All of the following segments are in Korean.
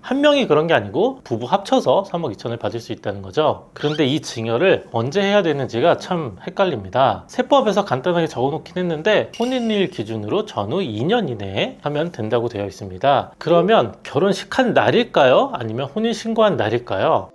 한 명이 그런 게 아니고 부부 합쳐서 3억 2천을 받을 수 있다는 거죠. 그런데 이 증여를 언제 해야 되는지가 참 헷갈립니다. 세법에서 간단하게 적어놓긴 했는데 혼인일 기준으로 전후 2년 이내에 하면 된다고 되어 있습니다. 그러면 결혼식 한 날일까요? 아니면 혼인신고한 날일까요?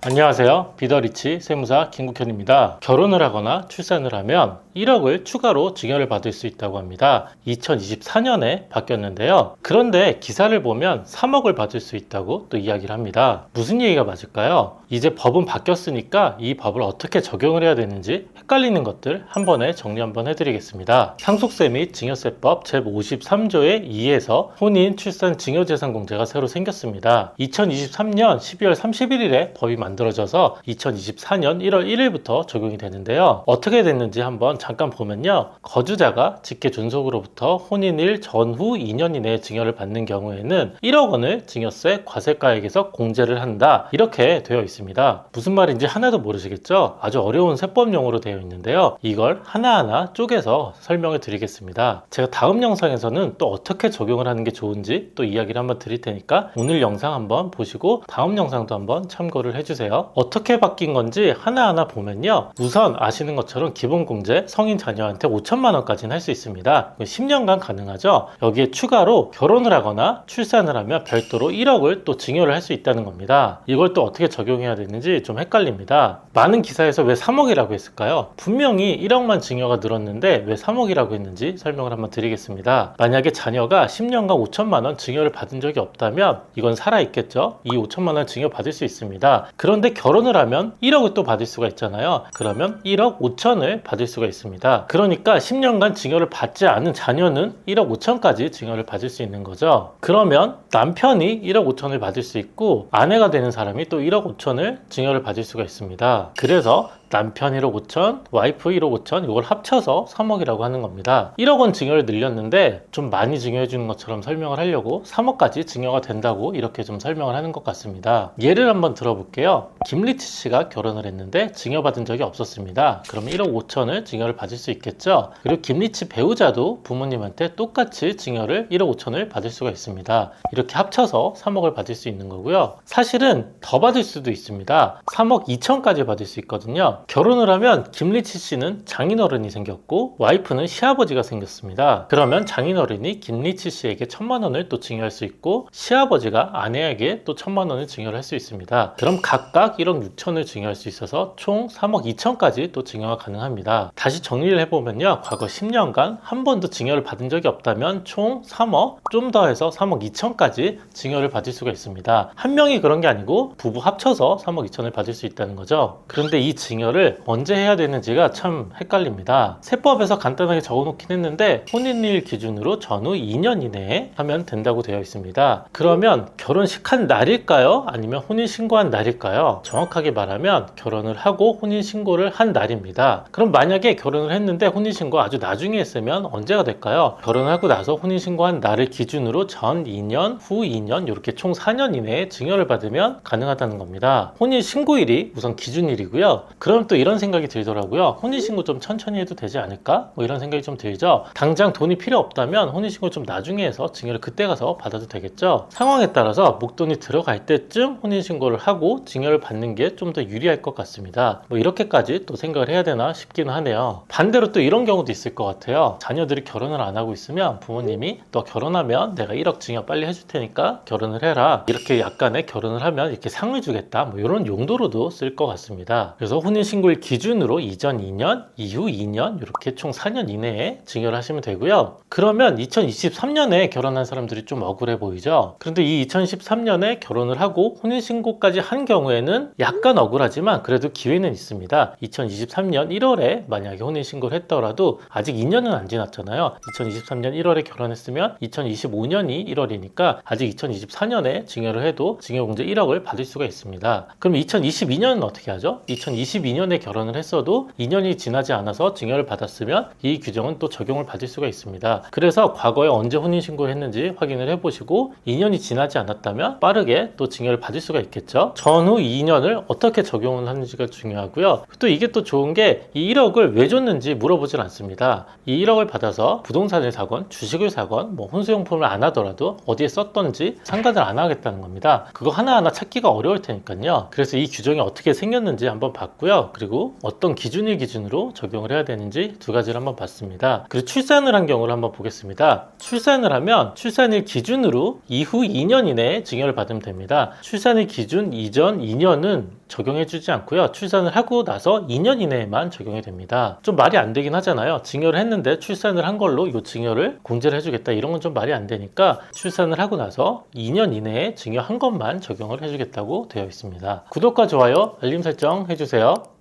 안녕하세요. 비더리치 세무사 김국현입니다. 결혼을 하거나 출산을 하면 1억을 추가로 증여를 받을 수 있다고 합니다. 2024년에 바뀌었는데요. 그런데 기사를 보면 3억을 받을 수 있다고 또 이야기를 합니다. 무슨 얘기가 맞을까요? 이제 법은 바뀌었으니까 이 법을 어떻게 적용을 해야 되는지 헷갈리는 것들 한 번에 정리 한번 해드리겠습니다. 상속세 및 증여세법 제53조의 2에서 혼인, 출산, 증여재산공제가 새로 생겼습니다. 2023년 12월 31일에 법이 만들어져서 2024년 1월 1일부터 적용이 되는데요. 어떻게 됐는지 한번 잠깐 보면요. 거주자가 직계 존속으로부터 혼인일 전후 2년 이내에 증여를 받는 경우에는 1억 원을 증여세 과세가액에서 공제를 한다. 이렇게 되어 있습니다. 무슨 말인지 하나도 모르시겠죠? 아주 어려운 세법 용어로 되어 있는데요. 이걸 하나하나 쪼개서 설명을 드리겠습니다. 제가 다음 영상에서는 또 어떻게 적용을 하는 게 좋은지 또 이야기를 한번 드릴 테니까 오늘 영상 한번 보시고 다음 영상도 한번 참고를 해주세요. 어떻게 바뀐 건지 하나하나 보면요. 우선 아시는 것처럼 기본공제 성인 자녀한테 5천만 원까지는 할 수 있습니다. 10년간 가능하죠. 여기에 추가로 결혼을 하거나 출산을 하면 별도로 1억을 또 증여를 할 수 있다는 겁니다. 이걸 또 어떻게 적용해야 되는지 좀 헷갈립니다. 많은 기사에서 왜 3억이라고 했을까요? 분명히 1억만 증여가 늘었는데 왜 3억이라고 했는지 설명을 한번 드리겠습니다. 만약에 자녀가 10년간 5천만 원 증여를 받은 적이 없다면 이건 살아있겠죠? 이 5천만 원 증여 받을 수 있습니다. 그런데 결혼을 하면 1억을 또 받을 수가 있잖아요. 그러면 1억 5천을 받을 수가 있습니다. 그러니까 10년간 증여를 받지 않은 자녀는 1억 5천까지 증여를 받을 수 있는 거죠. 그러면 남편이 1억 5천을 받을 수 있고 아내가 되는 사람이 또 1억 5천을 증여를 받을 수가 있습니다. 그래서 남편 1억 5천, 와이프 1억 5천 이걸 합쳐서 3억이라고 하는 겁니다. 1억 원 증여를 늘렸는데 좀 많이 증여해 주는 것처럼 설명을 하려고 3억까지 증여가 된다고 이렇게 좀 설명을 하는 것 같습니다. 예를 한번 들어볼게요. 김리치 씨가 결혼을 했는데 증여받은 적이 없었습니다. 그럼 1억 5천을 증여를 받을 수 있겠죠? 그리고 김리치 배우자도 부모님한테 똑같이 증여를 1억 5천을 받을 수가 있습니다. 이렇게 합쳐서 3억을 받을 수 있는 거고요. 사실은 더 받을 수도 있습니다. 3억 2천까지 받을 수 있거든요. 결혼을 하면 김리치 씨는 장인어른이 생겼고 와이프는 시아버지가 생겼습니다. 그러면 장인어른이 김리치 씨에게 1,000만 원을 또 증여할 수 있고 시아버지가 아내에게 또 1,000만 원을 증여를 할 수 있습니다. 그럼 각각 1억 6천을 증여할 수 있어서 총 3억 2천까지 또 증여가 가능합니다. 다시 정리를 해보면요. 과거 10년간 한 번도 증여를 받은 적이 없다면 총 3억, 좀 더 해서 3억 2천까지 증여를 받을 수가 있습니다. 한 명이 그런 게 아니고 부부 합쳐서 3억 2천을 받을 수 있다는 거죠. 그런데 이 증여를 언제 해야 되는지가 참 헷갈립니다. 세법에서 간단하게 적어놓긴 했는데 혼인일 기준으로 전후 2년 이내에 하면 된다고 되어 있습니다. 그러면 결혼식 한 날일까요? 아니면 혼인신고한 날일까요? 정확하게 말하면 결혼을 하고 혼인신고를 한 날입니다. 그럼 만약에 결혼을 했는데 혼인신고 아주 나중에 했으면 언제가 될까요? 결혼하고 나서 혼인신고한 날을 기준으로 전 2년, 후 2년 이렇게 총 4년 이내에 증여를 받으면 가능하다는 겁니다. 혼인신고일이 우선 기준일이고요. 그럼 또 이런 생각이 들더라고요. 혼인신고 좀 천천히 해도 되지 않을까? 뭐 이런 생각이 좀 들죠. 당장 돈이 필요 없다면 혼인신고 좀 나중에 해서 증여를 그때 가서 받아도 되겠죠. 상황에 따라서 목돈이 들어갈 때쯤 혼인신고를 하고 증여를 받는 게 좀 더 유리할 것 같습니다. 뭐 이렇게까지 또 생각을 해야 되나 싶기는 하네요. 반대로 또 이런 경우도 있을 것 같아요. 자녀들이 결혼을 안 하고 있으면 부모님이 너 결혼하면 내가 1억 증여 빨리 해줄 테니까 결혼을 해라. 이렇게 약간의 결혼을 하면 이렇게 상을 주겠다. 뭐 이런 용도로도 쓸 것 같습니다. 그래서 혼인신고일 기준으로 이전 2년, 이후 2년 이렇게 총 4년 이내에 증여를 하시면 되고요. 그러면 2023년에 결혼한 사람들이 좀 억울해 보이죠. 그런데 이 2013년에 결혼을 하고 혼인신고까지 한 경우에는 약간 억울하지만 그래도 기회는 있습니다. 2023년 1월에 만약에 혼인신고를 했더라도 아직 2년은 안 지났잖아요. 2023년 1월에 결혼했으면 2025년이 1월이니까 아직 2024년에 증여를 해도 증여공제 1억을 받을 수가 있습니다. 그럼 2022년은 어떻게 하죠? 2022년 2년에 결혼을 했어도 2년이 지나지 않아서 증여를 받았으면 이 규정은 또 적용을 받을 수가 있습니다. 그래서 과거에 언제 혼인신고를 했는지 확인을 해보시고 2년이 지나지 않았다면 빠르게 또 증여를 받을 수가 있겠죠. 전후 2년을 어떻게 적용을 하는지가 중요하고요. 또 이게 또 좋은 게 이 1억을 왜 줬는지 물어보질 않습니다. 이 1억을 받아서 부동산을 사건, 주식을 사건, 뭐 혼수용품을 안 하더라도 어디에 썼던지 상관을 안 하겠다는 겁니다. 그거 하나하나 찾기가 어려울 테니까요. 그래서 이 규정이 어떻게 생겼는지 한번 봤고요. 그리고 어떤 기준을 기준으로 적용을 해야 되는지 두 가지를 한번 봤습니다. 그리고 출산을 한 경우를 한번 보겠습니다. 출산을 하면 출산일 기준으로 이후 2년 이내에 증여를 받으면 됩니다. 출산일 기준 이전 2년은 적용해주지 않고요. 출산을 하고 나서 2년 이내에만 적용이 됩니다. 좀 말이 안 되긴 하잖아요. 증여를 했는데 출산을 한 걸로 이 증여를 공제를 해주겠다, 이런 건 좀 말이 안 되니까 출산을 하고 나서 2년 이내에 증여한 것만 적용을 해주겠다고 되어 있습니다. 구독과 좋아요, 알림 설정 해주세요.